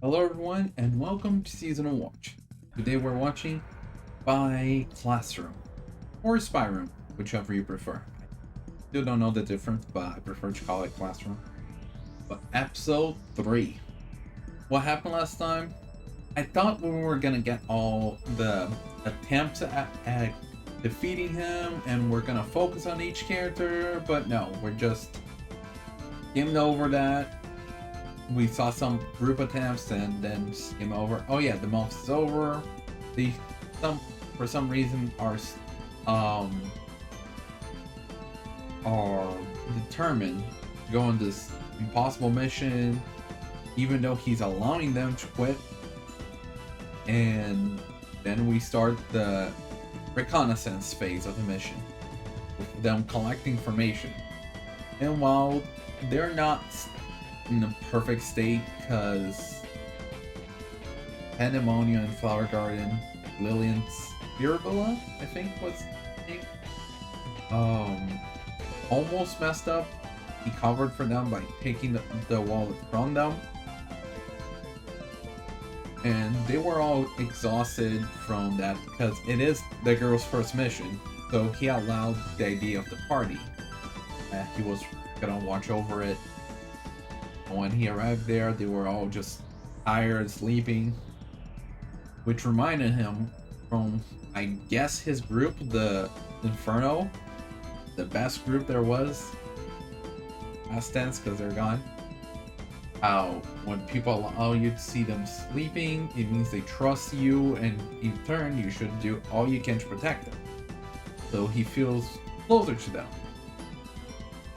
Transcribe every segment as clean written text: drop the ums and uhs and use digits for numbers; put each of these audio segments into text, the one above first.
Hello everyone and welcome to Seasonal Watch. Today we're watching by Classroom or Spy Room, whichever you prefer. Still don't know the difference, but I prefer to call it Classroom. But episode 3. What happened last time? I thought we were gonna get all the attempts at defeating him and we're gonna focus on each character, but no, we're just skimmed over that. We saw some group attempts and then skim over. Oh yeah, the month is over. For some reason are determined to go on this impossible mission, even though he's allowing them to quit. And then we start the reconnaissance phase of the mission, with them collecting information. And while they're not in a perfect state, because Pandemonium and Flower Garden, Lillian's Mirabella, I think was the name, almost messed up. He covered for them by taking the wallet from them. And they were all exhausted from that because it is the girl's first mission. So he allowed the idea of the party. He was gonna watch over it. When he arrived there, they were all just tired, sleeping. Which reminded him from, I guess, his group, the Inferno. The best group there was. Past tense, because they're gone. How when people allow you to see them sleeping, it means they trust you, and in turn you should do all you can to protect them. So he feels closer to them.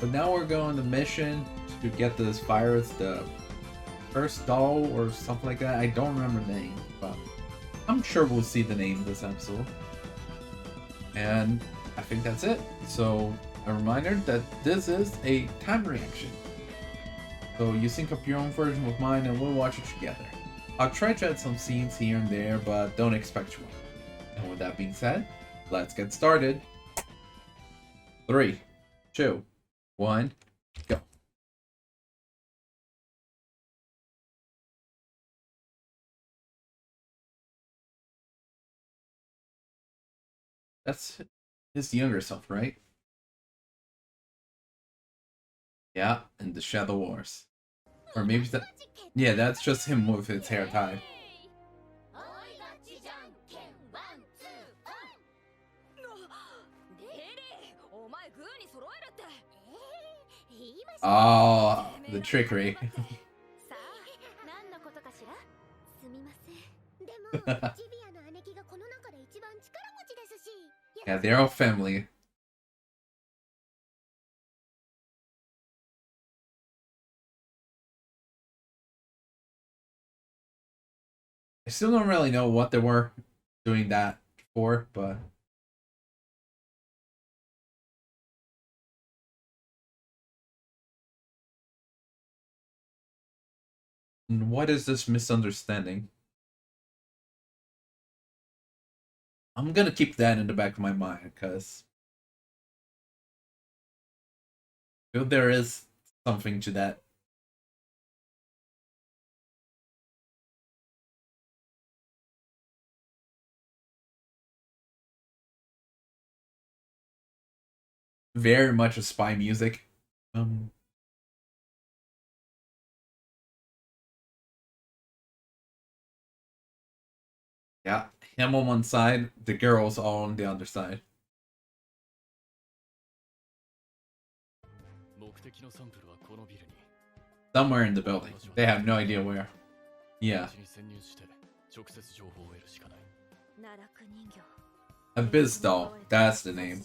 But now we're going on the mission to get this virus, the first doll or something like that. I don't remember the name, but I'm sure we'll see the name this episode. And I think that's it. So a reminder that this is a time reaction. So you sync up your own version with mine and we'll watch it together. I'll try to add some scenes here and there, but don't expect too much. And with that being said, let's get started. 3, 2, 1, go. That's his younger self, right? Yeah, in the Shadow Wars. Or maybe that... Yeah, that's just him with his hair tied. Oh, the trickery. Yeah, they're all family. I still don't really know what they were doing that for, but... What is this misunderstanding? I'm gonna keep that in the back of my mind, because... I feel there is something to that. Very much a spy music. Yeah, him on one side, the girls all on the other side. Somewhere in the building. They have no idea where. Yeah. Abyssal Doll, that's the name.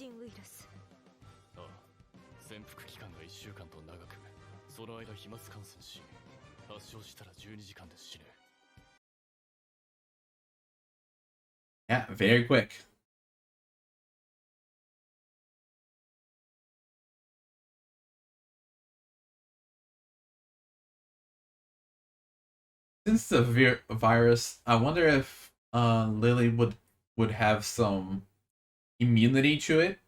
Yeah, very quick. Since the virus, I wonder if Lily would have some immunity to it.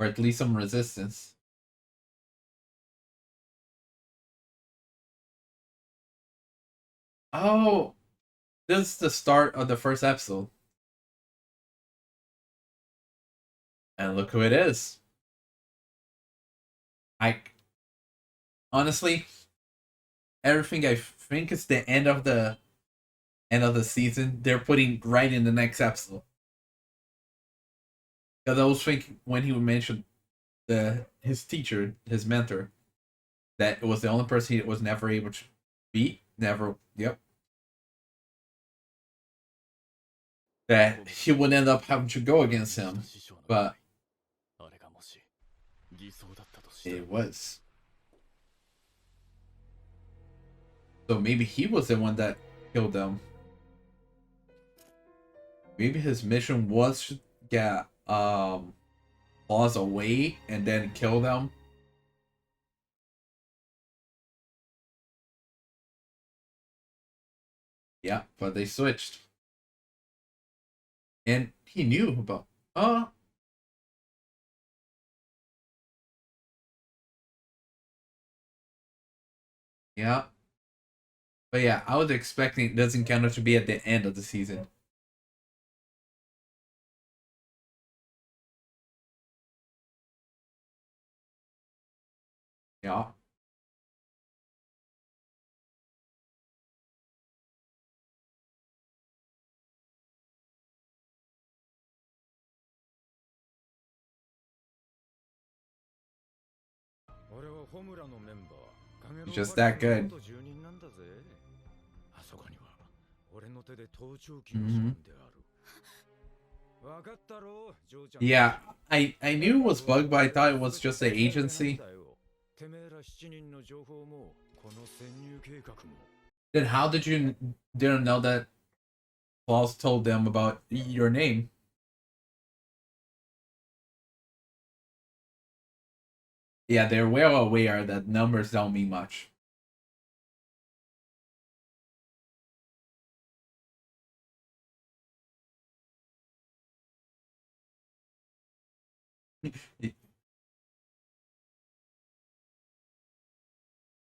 Or at least some resistance. Oh, this is the start of the first episode. And look who it is. I honestly, everything I think is the end of the season, they're putting right in the next episode. Because I was thinking when he mentioned his teacher, his mentor, that it was the only person he was never able to beat. Never, yep. That he would end up having to go against him. But it was. So maybe he was the one that killed them. Maybe his mission was to get Claws away and then kill them. Yeah, but they switched. And he knew about yeah. But yeah, I was expecting this encounter to be at the end of the season. Yeah. He's just that good. Mm-hmm. Yeah, I knew it was bugged, but I thought it was just an agency. Then how did you didn't know that Claus told them about your name? Yeah, they're well aware that numbers don't mean much.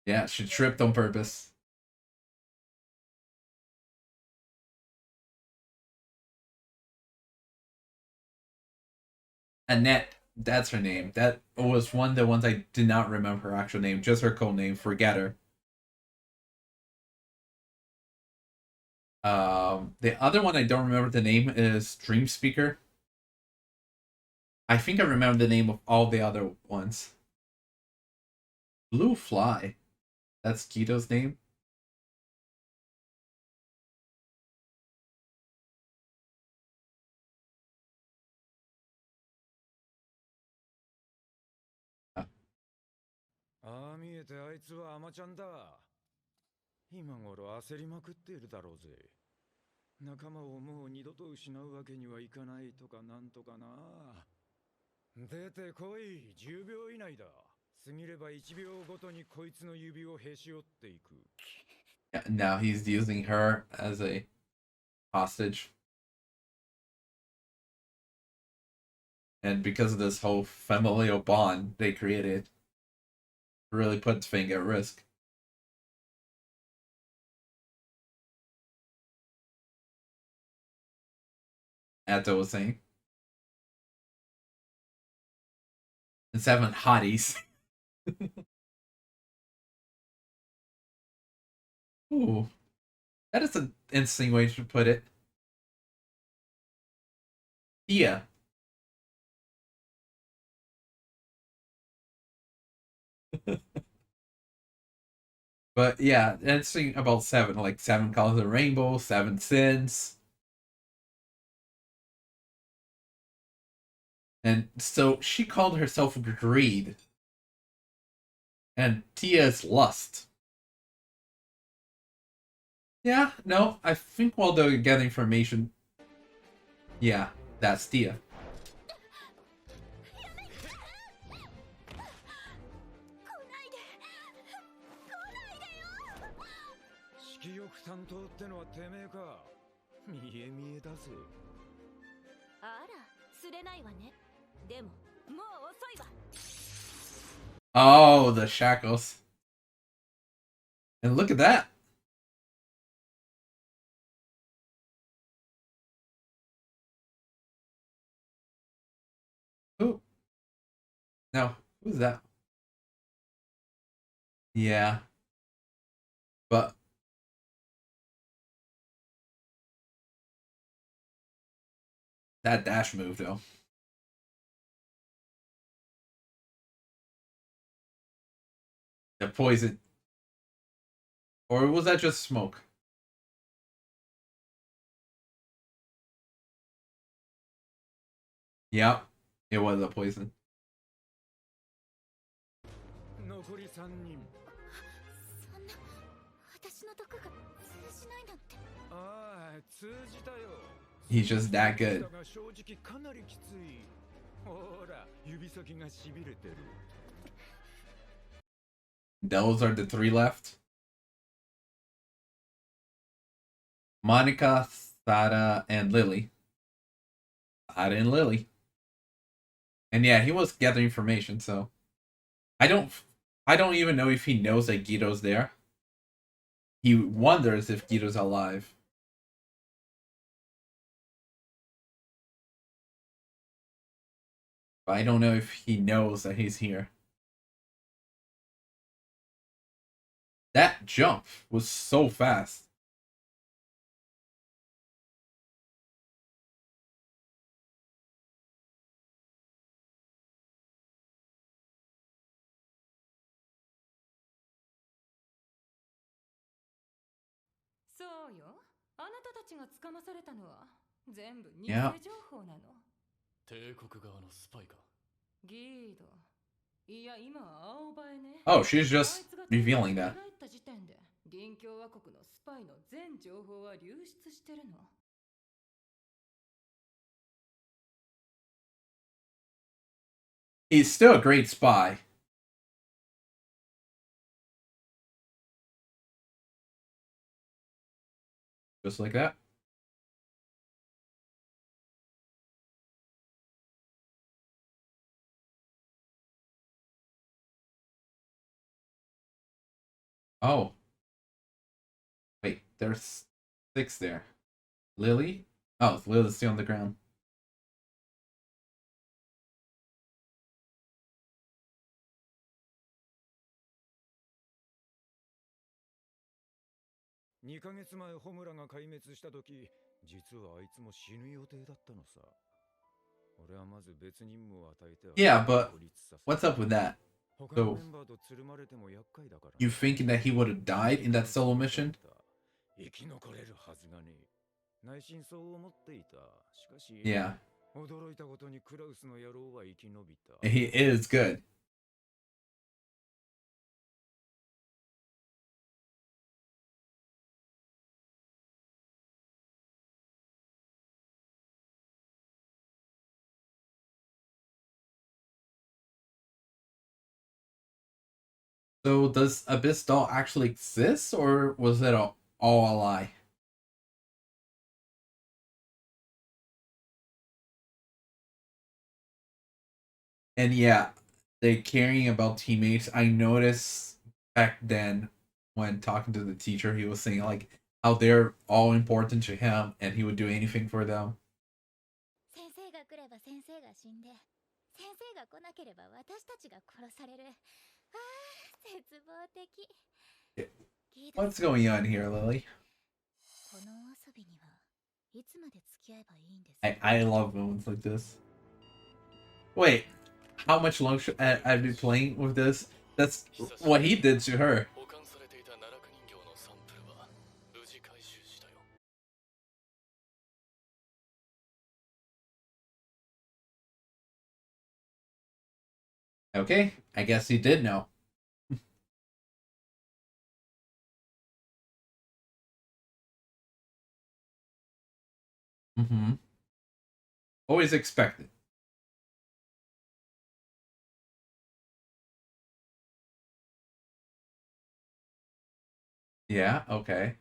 Yeah, she tripped on purpose. Annette, that's her name. That was one of the ones I did not remember her actual name, just her code name. Forget her. The other one I don't remember the name is Dream Speaker. I think I remember the name of all the other ones. Blue Fly. That's Kito's name. Uh, ああ見えてあいつはアマちゃんだ。今頃焦りまくっているだろうぜ。仲間をもう二度と失うわけにはいかないとかなんとかな。出てこい、10秒以内だ。過ぎれば1秒ごとにこいつの指をへし折っていく。yeah, now he's using her as a hostage. And because of this whole familial bond they created, really puts Fang at risk. Atto was saying. And 7 hotties. Ooh. That is an interesting way to put it. Yeah. But yeah, interesting about 7, like 7 colors of the rainbow, 7 sins. And so she called herself greed. And Tia is lust. Yeah, no, I think while they're getting information, yeah, that's Tia. Oh, the shackles. And look at that. No, who's that? Yeah, but that dash move though. The poison. Or was that just smoke? Yeah, it was a poison. 残り3人。そんな私の毒が通じないなんて。ああ、通じたよ。 He's just that good. だが正直かなりきつい。ほら、指先がしびれてる。Those are the three left. Monica, Sada, and Lily. Sada and Lily. And yeah, he was gathering information, so I don't I don't even know if he knows that Guido's there. He wonders if Guido's alive. But I don't know if he knows that he's here. That jump was so fast.そうよ。あなたたちがつかまされたのは全部偽 Yeah. 情報なの。帝国側のスパイか。ギード。いや、今は青バエね。 Oh, she's just revealing that. 帰った時点で隣共和国のスパイの全情報は流出してるの。He's still a great spy. Just like that. Oh. Wait, there's 6 there. Lily? Oh, Lily's still on the ground. 2ヶ月前ホムラが壊滅した時、実はあいつも死ぬ予定だったのさ。俺はまず別任務を与えては Yeah, but 孤立させ what's up with that? 他のメンバーとつるまれても厄介だから。 You thinking that he would have died in that solo mission? 生き残れるはずがねえ。内心そう思っていた。しかし、 Yeah, 驚いたことにクラウスの野郎は生き延びた。 he is good. So does Abyss Doll actually exist, or was it all a lie? And yeah, they caring about teammates. I noticed back then when talking to the teacher, he was saying like how they're all important to him, and he would do anything for them. 先生が来れば先生が死んで、先生が来なければ私たちが殺される。ああ、絶望的。 ギード、 What's going on here, Lily? このお遊びにはいつまで付き合えばいいんです I love moments like this. Wait, how much longer should I be playing with this? That's what he did to her. 保管されていた奈落人形のサンプルは無事回収したよ。 Okay, I guess he did know. Mm-hmm. Always expected. Yeah, okay.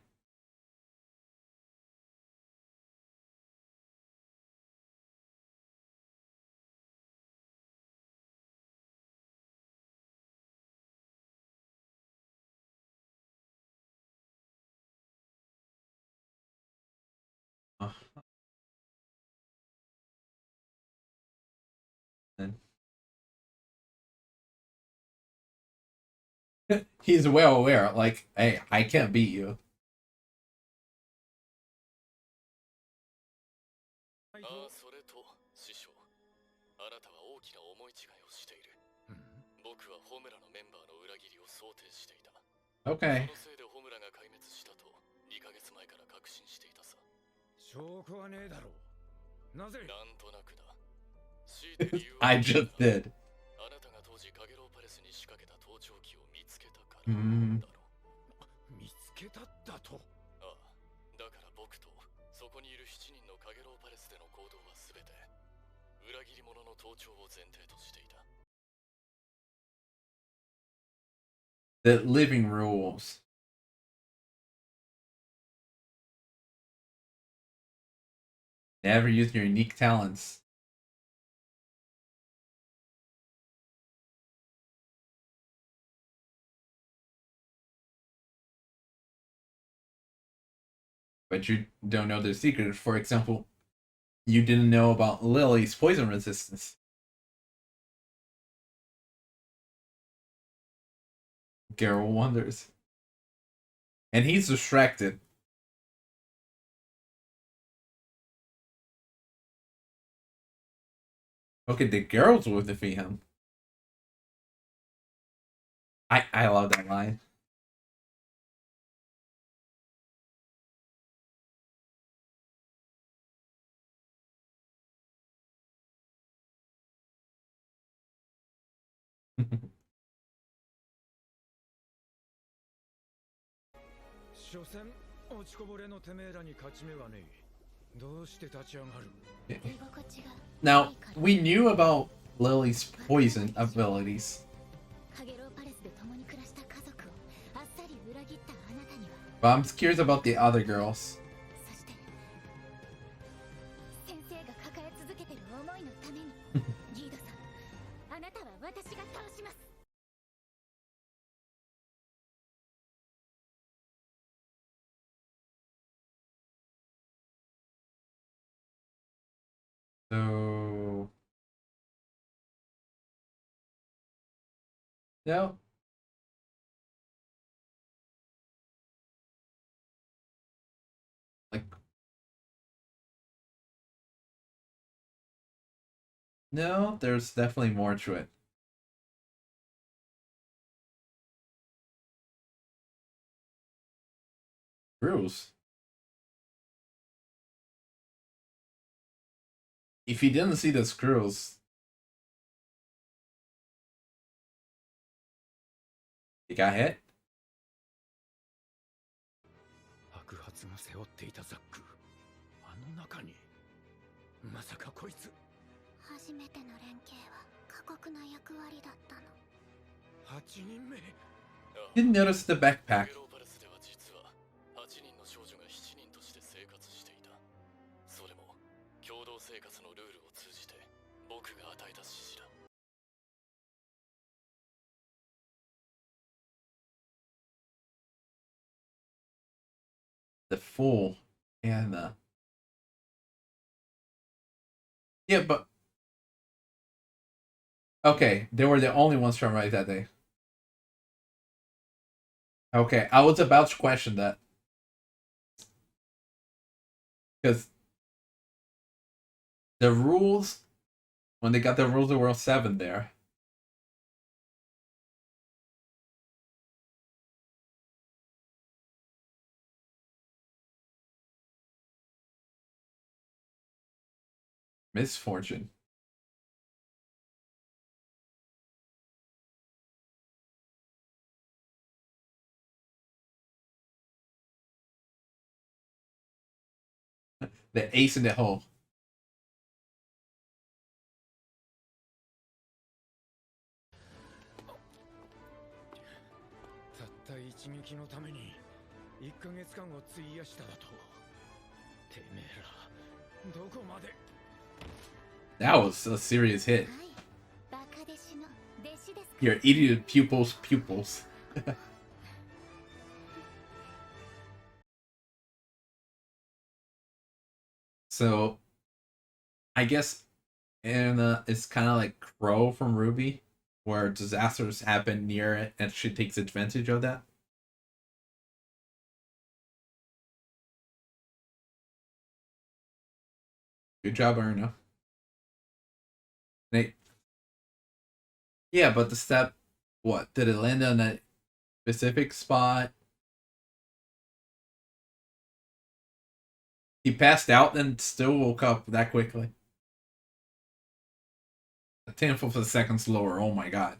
Uh, he's well aware, like, hey, I can't beat you. ああ、それと師匠、あなたは大きな思い違いをしている。僕はホムラのメンバーの裏切りを想定していた。Okay. そのせいでホムラが壊滅したと2ヶ月前から確信していたさ。証拠はねえだろう。なぜ？なんとなくだ。強いて理由は I just did. あなたが当時カゲロウパレスに仕掛けた盗聴器を見つけたからだろう。見つけただと？ああ、だから僕とそこにいる7人のカゲロウパレスでの行動は全て裏切り者の盗聴を前提としていた。The living rules. Never use your unique talents. But you don't know the secret. For example, you didn't know about Lily's poison resistance. Geralt wonders. And he's distracted. Okay, the girls will defeat him. I love that line. Now, we knew about Lily's poison abilities. But I'm curious about the other girls. So... No. Like... No, there's definitely more to it. Bruce. If you didn't see the screws, you got hit? 白髪が背負っていたザック、あの中にまさかこいつ。初めての連携は過酷な役割だったの。8人目。 Didn't notice the backpack. カゲロウパレスでは実は8人の少女が7人として生活していた。それも共同生活のルールを通じて僕が与えた指示だ。 The fool. And, yeah, but... Okay, they were the only ones from right that day. Okay, I was about to question that. Because... the rules... When they got the rules of World 7 there... Misfortune. The ace in the hole. たった一撃のために1ヶ月間を費やしただと。てめえらどこまで。 That was a serious hit. You're eating pupils. So, I guess Anna is kind of like Crow from Ruby, where disasters happen near it and she takes advantage of that. Good job, Erna. Nate. Yeah, but the step, what? Did it land on a specific spot? He passed out and still woke up that quickly. A tenth of a second slower. Oh my god.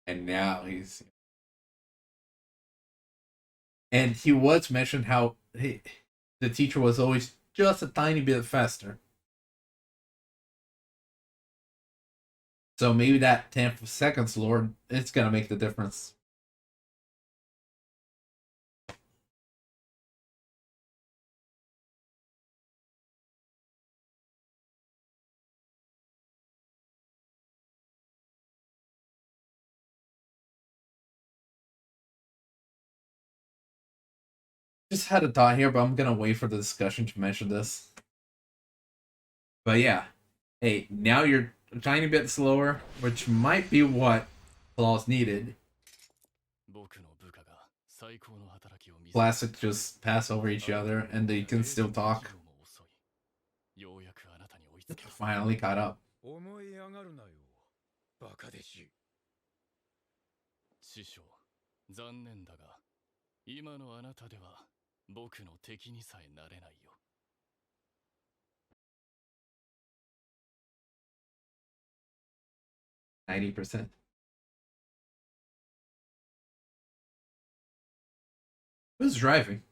And now he's. And he was mentioned how the teacher was always just a tiny bit faster. So maybe that tenth of seconds, Lord, it's gonna make the difference. Just had a thought here, but I'm gonna wait for the discussion to mention this. But yeah, hey, now you're a tiny bit slower, which might be what Claws needed. Classic just pass over each other and they can still talk. Finally caught up. 師匠、残念だが、今のあなたでは僕の敵にさえなれないよ。90%. Who's driving?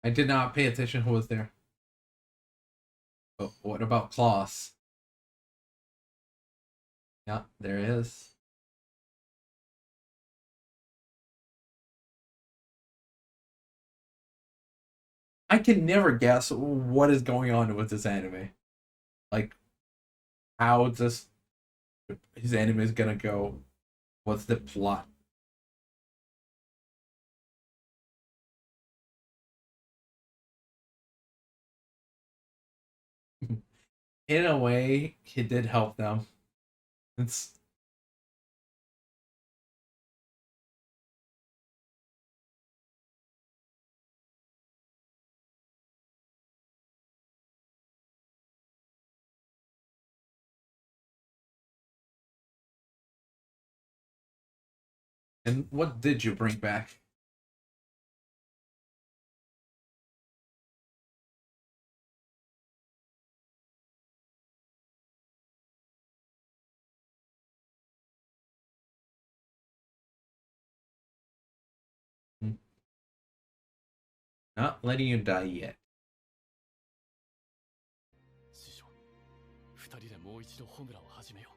I did not pay attention who was there. But what about Klaus? Yeah, there it is. I can never guess what is going on with this anime. Like, how this his anime is gonna go. What's the plot? In a way, he did help them. It's And what did you bring back? Not letting you die yet. 師匠、二人でもう一度ホムラを始めよ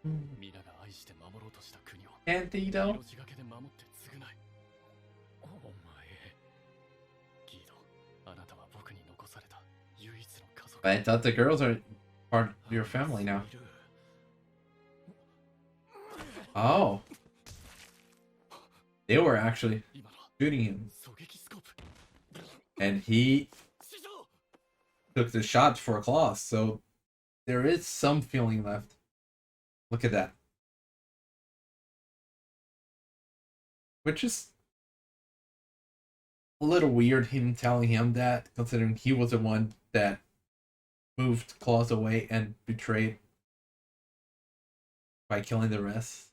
う。皆が愛して守ろうとした国を Antito? 命がけで守って償い。お前、ギード、あなたは僕に残された唯一の家族。 But I thought the girls are part of your family now. Oh. They were actually shooting him. And he took the shots for a Claws, so there is some feeling left. Look at that. Which is a little weird, him telling him that, considering he was the one that moved Claws away and betrayed by killing the rest.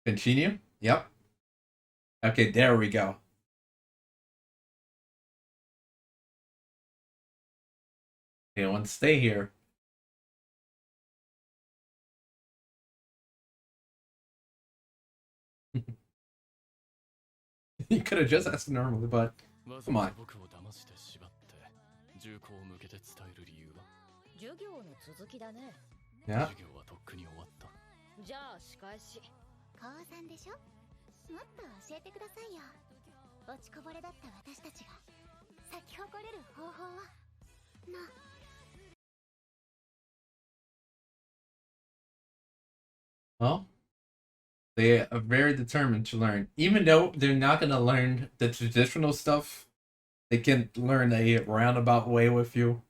Continue? Yep. Okay, there we go. Okay, I want to stay here. You could have just asked normally, but come on. 授業の続きだね。 Yeah. 授業はとっくに終わった。じゃあ仕返し。高3でしょ。もっと教えてくださいよ。落ちこぼれだった私たちが咲き誇れる方法をな。Well, they are very determined to learn. Even though they're not going to learn the traditional stuff, they can learn a roundabout way with you.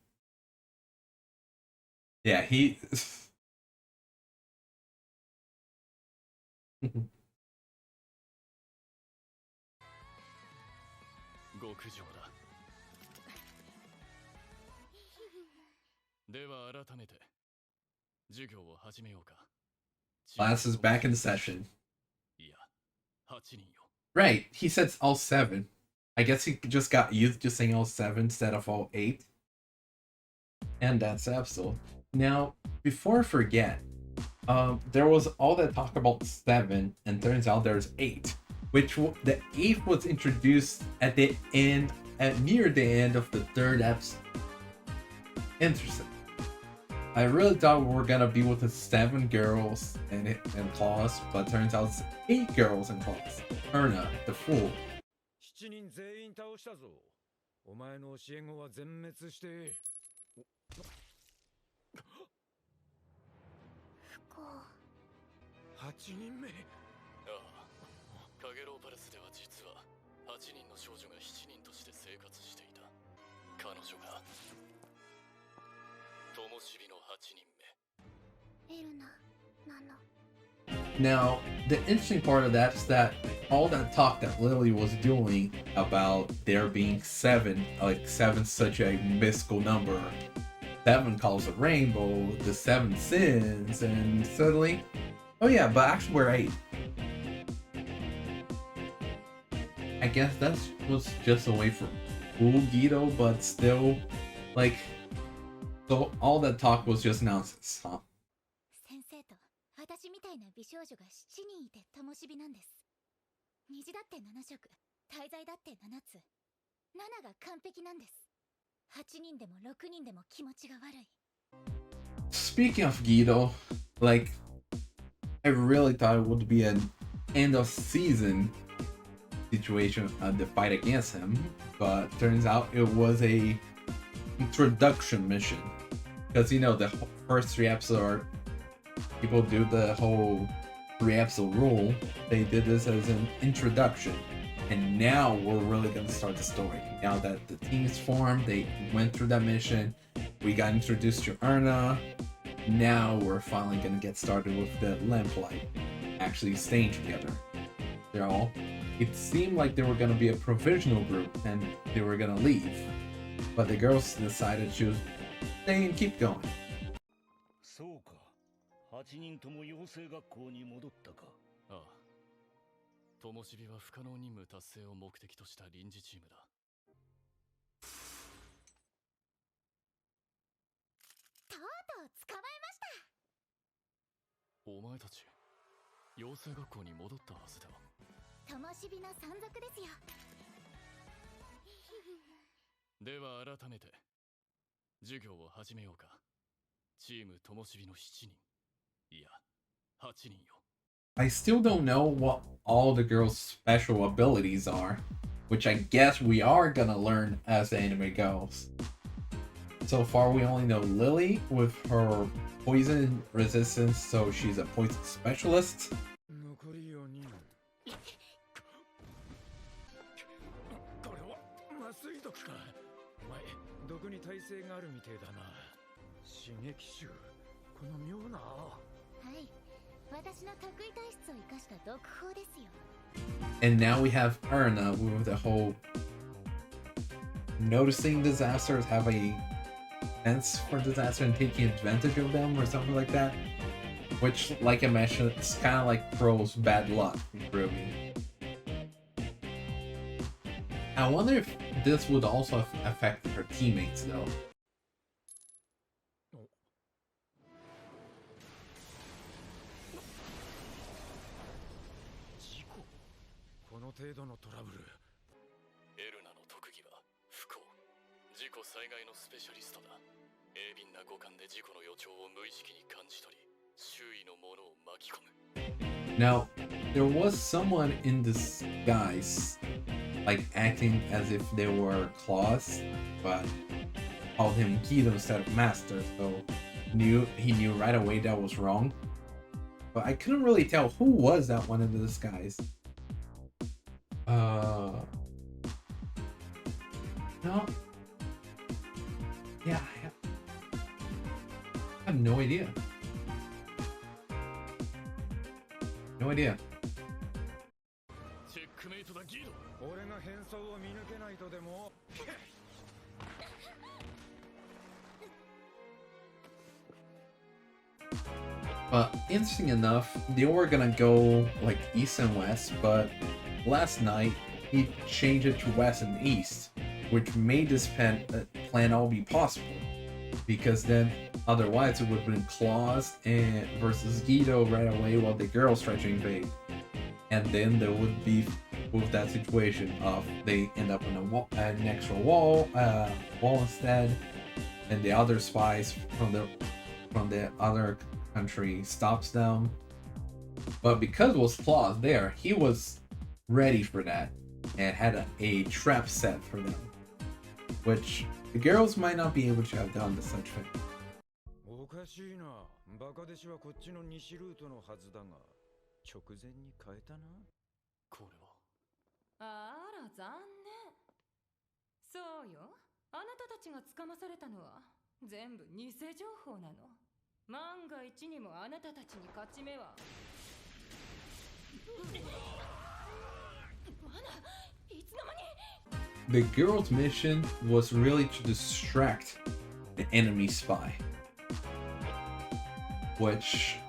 Yeah, he... 極上だ。では改めて授業を始めようか。 Class is back in session. いや、8人よ。 Right, he says all 7. I guess he just got used to saying all 7 instead of all 8. And that's Abyssal. Now, before I forget, there was all that talk about 7, and turns out there's 8. Which the 8th was introduced at the end, near the end of the 3rd episode. Interesting. I really thought we were gonna be with the 7 girls in class, but turns out it's 8 girls in class. Erna, the fool. 7人全員倒したぞ。お前の教え子は全滅して。不幸。8人目。ああ、カゲローパレスでは実は8人の少女が7人として生活していた。彼女が灯火の8人目。エルナなの。 Now, the interesting part of that is that all that talk that Lily was doing about there being 7, like 7's such a mystical number, 7 calls a rainbow, the 7 sins, and suddenly, oh yeah, but actually we're 8. I guess that was just a way for fool Guido, but still, like, so all that talk was just nonsense, huh? 先生と私みたいな美少女が7人いて灯火なんです。虹だって7色、滞在だって7つ。7が完璧なんです。8人でも6人でも気持ちが悪い。 Speaking of Guido, like, I really thought it would be an end of season situation, the fight against him, but turns out it was a introduction mission. Because, you know, the first 3 episodes are, people do the whole 3 episode rule. They did this as an introduction. And now we're really going to start the story. Now that the team is formed, they went through that mission, we got introduced to Erna. Now we're finally going to get started with the Lamplight actually staying together. It seemed like they were going to be a provisional group and they were going to leave. But the girls decided to stay and keep going. そうか。8人とも養成学校に戻ったか。ああ。灯火は不可能任務達成を目的とした臨時チームだ。とうとう捕まえました。お前たち、養成学校に戻ったはずだ。灯火の山賊ですよ。では改めて授業を始めようか。チーム灯火の7人、いや8人よ。I still don't know what all the girls' special abilities are, which I guess we are gonna learn as the anime goes. So far we only know Lily with her poison resistance, so she's a poison specialist. 残り4人。これは麻酔毒か。お前、毒に耐性があるみてえだな。刺激臭、この妙な。はい。私の得意体質を生かした毒法ですよ。 And now we have Erna with the whole noticing disasters, have a sense for disaster and taking advantage of them or something like that. Which, like I mentioned, it's kind of like Crow's bad luck, really. I wonder if this would also affect her teammates, though. この程度のトラブル。エルナの特技は不幸、事故災害のスペシャリストだ。鋭敏な五感で事故の予兆を無意識に感じ取り、周囲のものを巻き込む。 Now, there was someone in disguise, like acting as if they were claws, but called him Guido instead of Master, so he knew right away that was wrong. But I couldn't really tell who was that one in the disguise. No. Yeah, I have no idea. No idea. チェックメイトだギード。俺が変装を見抜けないとでも。 But interesting enough, they were gonna go like east and west, but last night he changed it to west and east, which made this plan all be possible. Because then otherwise it would have been Claus and versus Guido right away while the girls try to invade. And then there would be with that situation of they end up on an extra wall instead, and the other spies from the other country stops them. But because it was Claus there, he was ready for that and had a trap set for them, which the girls might not be able to have done the such thing. おかしいな。バカ弟子はこっちの西ルートのはずだが、直前に変えたな。これは。あら、残念。そうよ。あなたたちがつかまされたのは全部偽情報なの。万が一にもあなたたちに勝ち目は。いつの間に The girls' mission was really to distract the enemy spy, which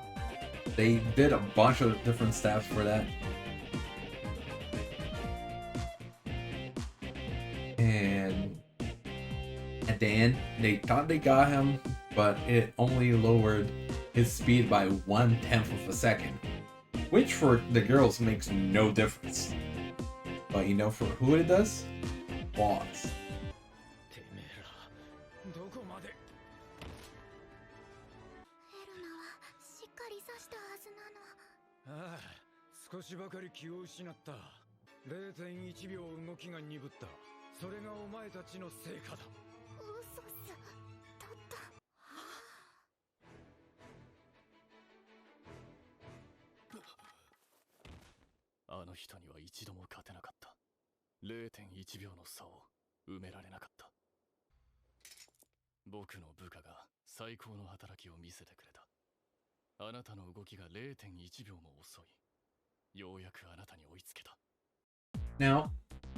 they did a bunch of different steps for that. And at the end, they thought they got him, but it only lowered his speed by 1/10 of a second, which for the girls makes no difference. But you know for who it does? Boss. てめえら、どこまで。エルナはしっかり刺したはずなの。ああ、少しばかり気を失った。0.1 秒動きが鈍った。それがお前たちの成果だ。嘘っす。だった。あの人には一度も勝てなかった。0.1 秒の差を埋められなかった。僕の部下が最高の働きを見せてくれた。あなたの動きが 0.1 秒も遅い。ようやくあなたに追いつけた。Now,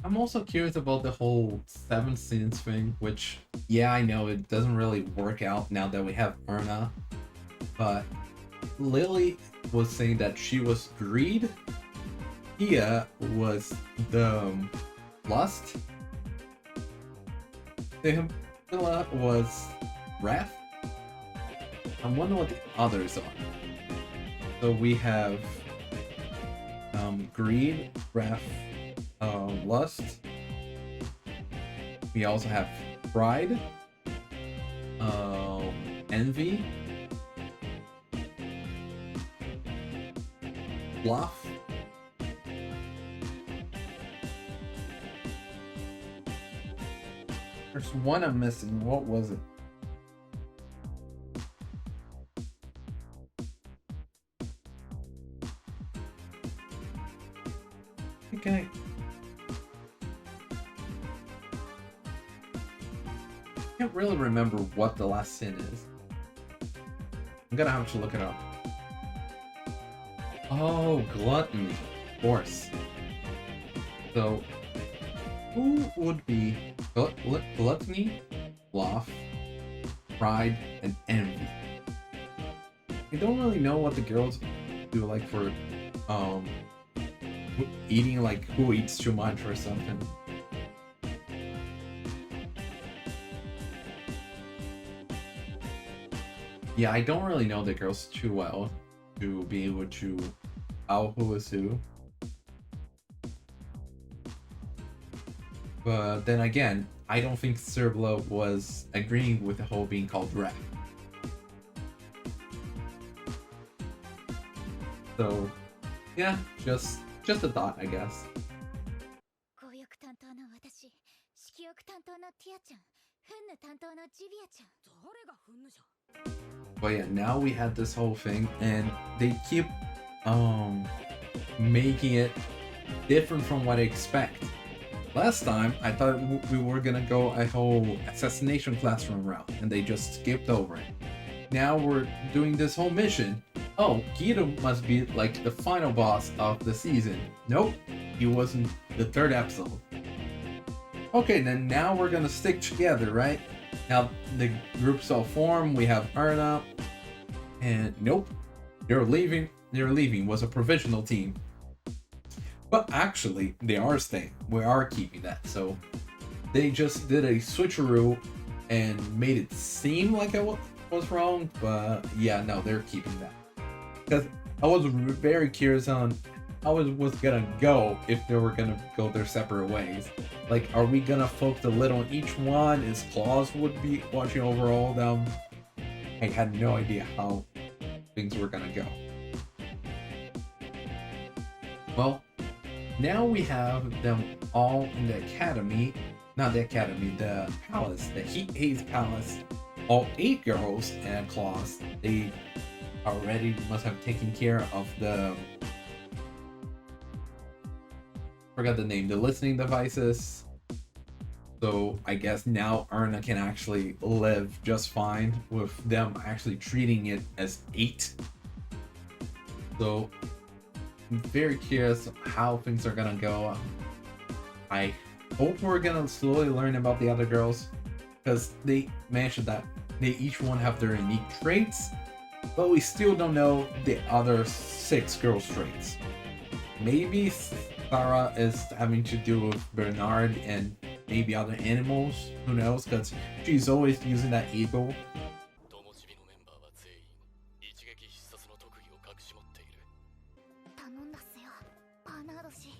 I'm also curious about the whole seven sins thing, which, yeah, I know it doesn't really work out now that we have Erna, but Lily was saying that she was greed, Pia was the lust, Camilla was wrath. I'm wondering what the others are. So we have greed, wrath, lust. We also have pride, envy, bluff. There's one I'm missing. What was it? Okay. I can't really remember what the last sin is. I'm gonna have to look it up. Oh, gluttony, of course. So, who would be gluttony, sloth, pride, and envy? I don't really know what the girls do, like for eating, like who eats too much or something. Yeah, I don't really know the girls too well to be able to tell who is who. But then again, I don't think Cerblo was agreeing with the whole being called ref. So, yeah, just a thought, I guess. 強欲担当の私、色欲担当のティアちゃん、フンヌ担当のジビアちゃん。誰がフンヌじゃん。 But yeah, now we had this whole thing, and they keep making it different from what I expect. Last time, I thought we were gonna go a whole assassination classroom route, and they just skipped over it. Now we're doing this whole mission. Oh, Guido must be like the final boss of the season. Nope, he wasn't the third episode. Okay, then now we're gonna stick together, right? Now the group's all formed, we have Erna, and nope, they're leaving. Was a provisional team. But actually, they are staying. We are keeping that. So they just did a switcheroo and made it seem like I was wrong. But yeah, no, they're keeping that. Because I was very curious on how it was gonna go if they were gonna go their separate ways. Like, are we gonna focus a little on each one? Is Claus would be watching over all of them? I had no idea how things were gonna go. Well, now we have them all in the academy, not the academy, the palace, the Heat Haze Palace. All 8 girls and Claus, they already must have taken care of the, forgot the name, the listening devices. So I guess now Erna can actually live just fine with them actually treating it as 8. So I'm very curious how things are gonna go. I hope we're gonna slowly learn about the other girls, because they mentioned that they each one have their unique traits, but we still don't know the other 6 girls' traits. Maybe Sarah is having to do with Bernard and maybe other animals, who knows, because she's always using that eagle. 友チビのメンバーは全員一撃必殺の特技を隠し持っている。頼んだっすよ、バーナード氏。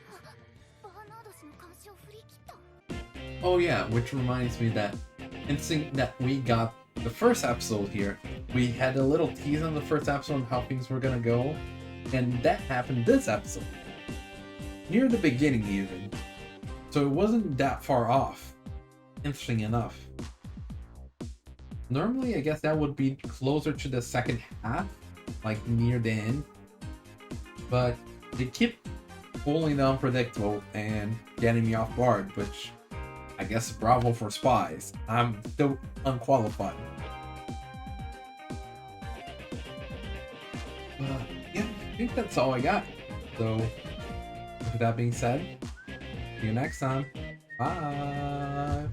あ、バーナード氏の監視を振り切った。 Oh yeah, which reminds me that instinct that we got the first episode here. We had a little tease on the first episode on how things were gonna go, and that happened this episode. Near the beginning even. So it wasn't that far off. Interesting enough. Normally I guess that would be closer to the second half, like near the end. But they keep pulling the unpredictable and getting me off guard, which I guess bravo for spies. I'm still unqualified. Yeah, I think that's all I got. So, with that being said, see you next time. Bye!